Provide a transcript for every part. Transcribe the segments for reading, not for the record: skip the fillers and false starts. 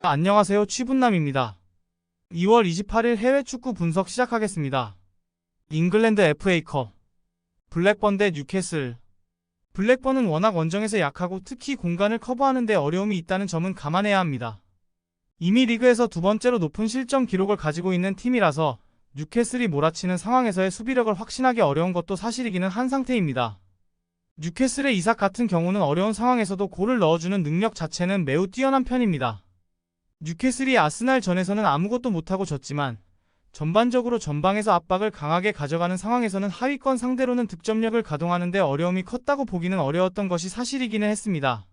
안녕하세요. 취분남입니다. 2월 28일 해외 축구 분석 시작하겠습니다. 잉글랜드 FA컵 블랙번 대 뉴캐슬. 블랙번은 워낙 원정에서 약하고 특히 공간을 커버하는 데 어려움이 있다는 점은 감안해야 합니다. 이미 리그에서 두 번째로 높은 실점 기록을 가지고 있는 팀이라서 뉴캐슬이 몰아치는 상황에서의 수비력을 확신하기 어려운 것도 사실이기는 한 상태입니다. 뉴캐슬의 이삭 같은 경우는 어려운 상황에서도 골을 넣어주는 능력 자체는 매우 뛰어난 편입니다. 뉴캐슬이 아스날 전에서는 아무것도 못하고 졌지만 전반적으로 전방에서 압박을 강하게 가져가는 상황에서는 하위권 상대로는 득점력을 가동하는 데 어려움이 컸다고 보기는 어려웠던 것이 사실이기는 했습니다.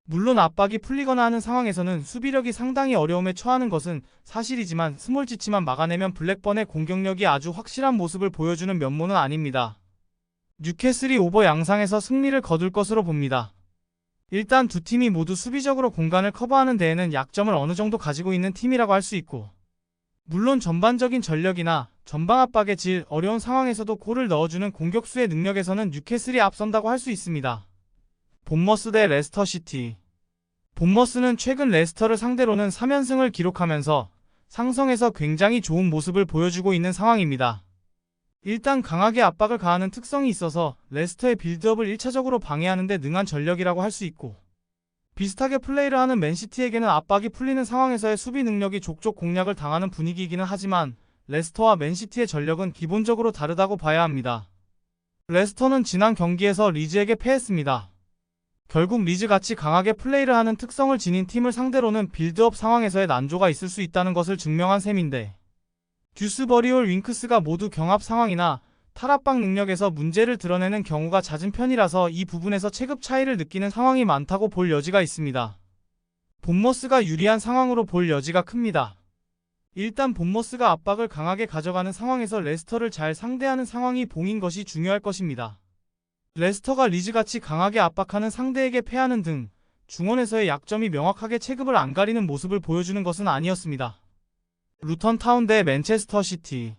물론 압박이 풀리거나 하는 상황에서는 수비력이 상당히 어려움에 처하는 것은 사실이지만 스몰지치만 막아내면 블랙번의 공격력이 아주 확실한 모습을 보여주는 면모는 아닙니다. 뉴캐슬이 오버 양상에서 승리를 거둘 것으로 봅니다. 일단 두 팀이 모두 수비적으로 공간을 커버하는 데에는 약점을 어느 정도 가지고 있는 팀이라고 할 수 있고, 물론 전반적인 전력이나 전방 압박의 질, 어려운 상황에서도 골을 넣어주는 공격수의 능력에서는 뉴캐슬이 앞선다고 할 수 있습니다. 본머스 대 레스터시티. 본머스는 최근 레스터를 상대로는 3연승을 기록하면서 상성에서 굉장히 좋은 모습을 보여주고 있는 상황입니다. 일단 강하게 압박을 가하는 특성이 있어서 레스터의 빌드업을 1차적으로 방해하는 데 능한 전력이라고 할 수 있고, 비슷하게 플레이를 하는 맨시티에게는 압박이 풀리는 상황에서의 수비 능력이 족족 공략을 당하는 분위기이기는 하지만 레스터와 맨시티의 전력은 기본적으로 다르다고 봐야 합니다. 레스터는 지난 경기에서 리즈에게 패했습니다. 결국 리즈같이 강하게 플레이를 하는 특성을 지닌 팀을 상대로는 빌드업 상황에서의 난조가 있을 수 있다는 것을 증명한 셈인데, 듀스버리올 윙크스가 모두 경합 상황이나 탈압박 능력에서 문제를 드러내는 경우가 잦은 편이라서 이 부분에서 체급 차이를 느끼는 상황이 많다고 볼 여지가 있습니다. 본머스가 유리한 상황으로 볼 여지가 큽니다. 일단 본머스가 압박을 강하게 가져가는 상황에서 레스터를 잘 상대하는 상황이 봉인 것이 중요할 것입니다. 레스터가 리즈같이 강하게 압박하는 상대에게 패하는 등 중원에서의 약점이 명확하게 체급을 안 가리는 모습을 보여주는 것은 아니었습니다. 루턴타운 대 맨체스터시티.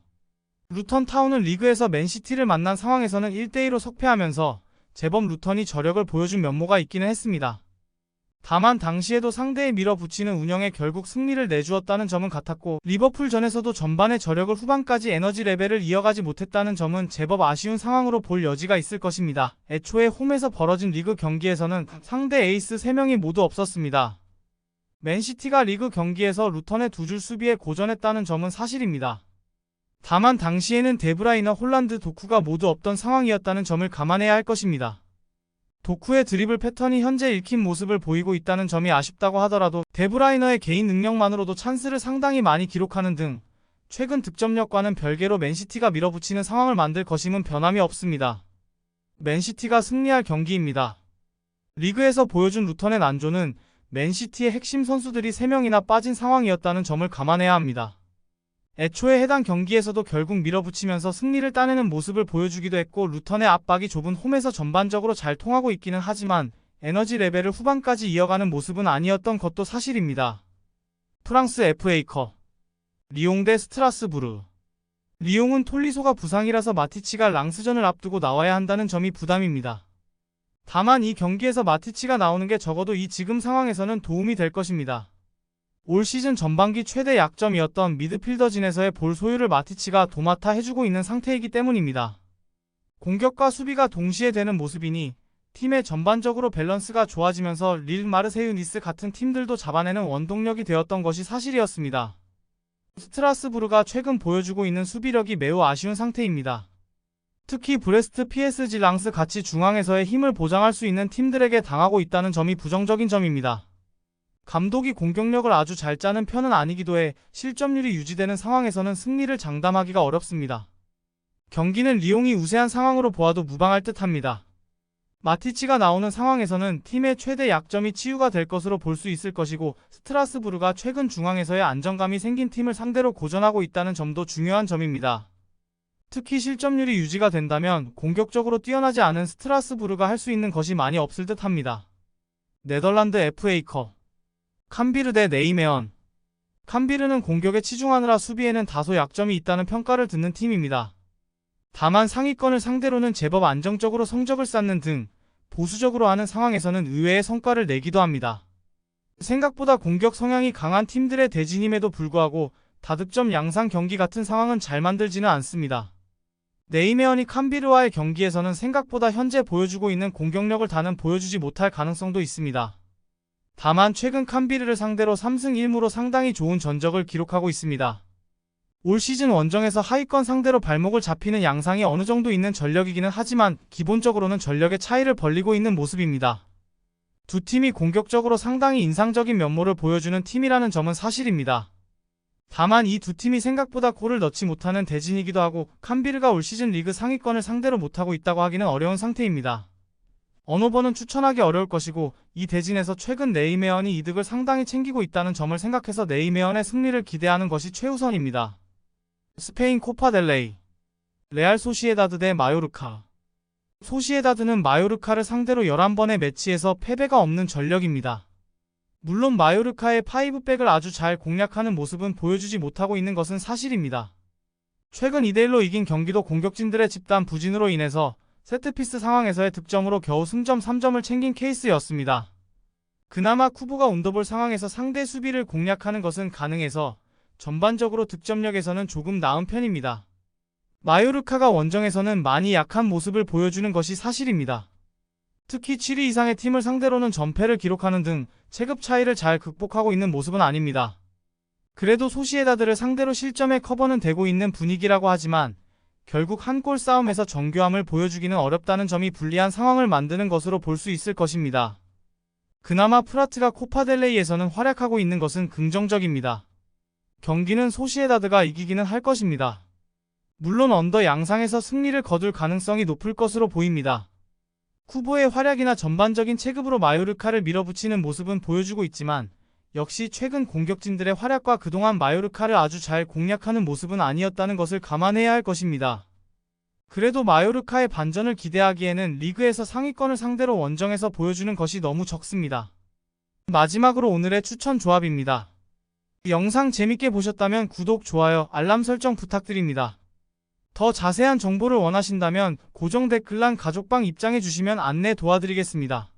루턴타운은 리그에서 맨시티를 만난 상황에서는 1대2로 석패하면서 제법 루턴이 저력을 보여준 면모가 있기는 했습니다. 다만 당시에도 상대에 밀어붙이는 운영에 결국 승리를 내주었다는 점은 같았고, 리버풀전에서도 전반의 저력을 후반까지 에너지 레벨을 이어가지 못했다는 점은 제법 아쉬운 상황으로 볼 여지가 있을 것입니다. 애초에 홈에서 벌어진 리그 경기에서는 상대 에이스 3명이 모두 없었습니다. 맨시티가 리그 경기에서 루턴의 두 줄 수비에 고전했다는 점은 사실입니다. 다만 당시에는 데브라이너, 홀란드, 도쿠가 모두 없던 상황이었다는 점을 감안해야 할 것입니다. 도쿠의 드리블 패턴이 현재 읽힌 모습을 보이고 있다는 점이 아쉽다고 하더라도 데브라이너의 개인 능력만으로도 찬스를 상당히 많이 기록하는 등 최근 득점력과는 별개로 맨시티가 밀어붙이는 상황을 만들 것임은 변함이 없습니다. 맨시티가 승리할 경기입니다. 리그에서 보여준 루턴의 난조는 맨시티의 핵심 선수들이 3명이나 빠진 상황이었다는 점을 감안해야 합니다. 애초에 해당 경기에서도 결국 밀어붙이면서 승리를 따내는 모습을 보여주기도 했고, 루턴의 압박이 좁은 홈에서 전반적으로 잘 통하고 있기는 하지만 에너지 레벨을 후반까지 이어가는 모습은 아니었던 것도 사실입니다. 프랑스 FA컵 리옹 대 스트라스부르. 리옹은 톨리소가 부상이라서 마티치가 랑스전을 앞두고 나와야 한다는 점이 부담입니다. 다만 이 경기에서 마티치가 나오는 게 적어도 이 지금 상황에서는 도움이 될 것입니다. 올 시즌 전반기 최대 약점이었던 미드필더진에서의 볼 소유를 마티치가 도맡아 해주고 있는 상태이기 때문입니다. 공격과 수비가 동시에 되는 모습이니 팀의 전반적으로 밸런스가 좋아지면서 릴 마르세유 니스 같은 팀들도 잡아내는 원동력이 되었던 것이 사실이었습니다. 스트라스부르가 최근 보여주고 있는 수비력이 매우 아쉬운 상태입니다. 특히 브레스트, PSG, 랑스 같이 중앙에서의 힘을 보장할 수 있는 팀들에게 당하고 있다는 점이 부정적인 점입니다. 감독이 공격력을 아주 잘 짜는 편은 아니기도 해 실점률이 유지되는 상황에서는 승리를 장담하기가 어렵습니다. 경기는 리옹이 우세한 상황으로 보아도 무방할 듯합니다. 마티치가 나오는 상황에서는 팀의 최대 약점이 치유가 될 것으로 볼 수 있을 것이고, 스트라스부르가 최근 중앙에서의 안정감이 생긴 팀을 상대로 고전하고 있다는 점도 중요한 점입니다. 특히 실점률이 유지가 된다면 공격적으로 뛰어나지 않은 스트라스부르가 할 수 있는 것이 많이 없을 듯합니다. 네덜란드 FA컵 캄비르 대 네이메언. 캄비르는 공격에 치중하느라 수비에는 다소 약점이 있다는 평가를 듣는 팀입니다. 다만 상위권을 상대로는 제법 안정적으로 성적을 쌓는 등 보수적으로 하는 상황에서는 의외의 성과를 내기도 합니다. 생각보다 공격 성향이 강한 팀들의 대진임에도 불구하고 다득점 양상 경기 같은 상황은 잘 만들지는 않습니다. 네이메언이 캄비르와의 경기에서는 생각보다 현재 보여주고 있는 공격력을 다는 보여주지 못할 가능성도 있습니다. 다만 최근 캄비르를 상대로 3승 1무로 상당히 좋은 전적을 기록하고 있습니다. 올 시즌 원정에서 하위권 상대로 발목을 잡히는 양상이 어느 정도 있는 전력이기는 하지만 기본적으로는 전력의 차이를 벌리고 있는 모습입니다. 두 팀이 공격적으로 상당히 인상적인 면모를 보여주는 팀이라는 점은 사실입니다. 다만 이 두 팀이 생각보다 골을 넣지 못하는 대진이기도 하고 캄비르가 올 시즌 리그 상위권을 상대로 못하고 있다고 하기는 어려운 상태입니다. 어느 번은 추천하기 어려울 것이고 이 대진에서 최근 네이메언이 이득을 상당히 챙기고 있다는 점을 생각해서 네이메언의 승리를 기대하는 것이 최우선입니다. 스페인 코파델레이 레알 소시에다드 대 마요르카. 소시에다드는 마요르카를 상대로 11번의 매치에서 패배가 없는 전력입니다. 물론 마요르카의 5백을 아주 잘 공략하는 모습은 보여주지 못하고 있는 것은 사실입니다. 최근 2대1로 이긴 경기도 공격진들의 집단 부진으로 인해서 세트피스 상황에서의 득점으로 겨우 승점 3점을 챙긴 케이스였습니다. 그나마 쿠보가 온더볼 상황에서 상대 수비를 공략하는 것은 가능해서 전반적으로 득점력에서는 조금 나은 편입니다. 마요르카가 원정에서는 많이 약한 모습을 보여주는 것이 사실입니다. 특히 7위 이상의 팀을 상대로는 전패를 기록하는 등 체급 차이를 잘 극복하고 있는 모습은 아닙니다. 그래도 소시에다드를 상대로 실점의 커버는 되고 있는 분위기라고 하지만 결국 한 골 싸움에서 정교함을 보여주기는 어렵다는 점이 불리한 상황을 만드는 것으로 볼 수 있을 것입니다. 그나마 프라트가 코파델레이에서는 활약하고 있는 것은 긍정적입니다. 경기는 소시에다드가 이기기는 할 것입니다. 물론 언더 양상에서 승리를 거둘 가능성이 높을 것으로 보입니다. 쿠보의 활약이나 전반적인 체급으로 마요르카를 밀어붙이는 모습은 보여주고 있지만 역시 최근 공격진들의 활약과 그동안 마요르카를 아주 잘 공략하는 모습은 아니었다는 것을 감안해야 할 것입니다. 그래도 마요르카의 반전을 기대하기에는 리그에서 상위권을 상대로 원정에서 보여주는 것이 너무 적습니다. 마지막으로 오늘의 추천 조합입니다. 영상 재밌게 보셨다면 구독, 좋아요, 알람 설정 부탁드립니다. 더 자세한 정보를 원하신다면 고정 댓글란 가족방 입장해 주시면 안내 도와드리겠습니다.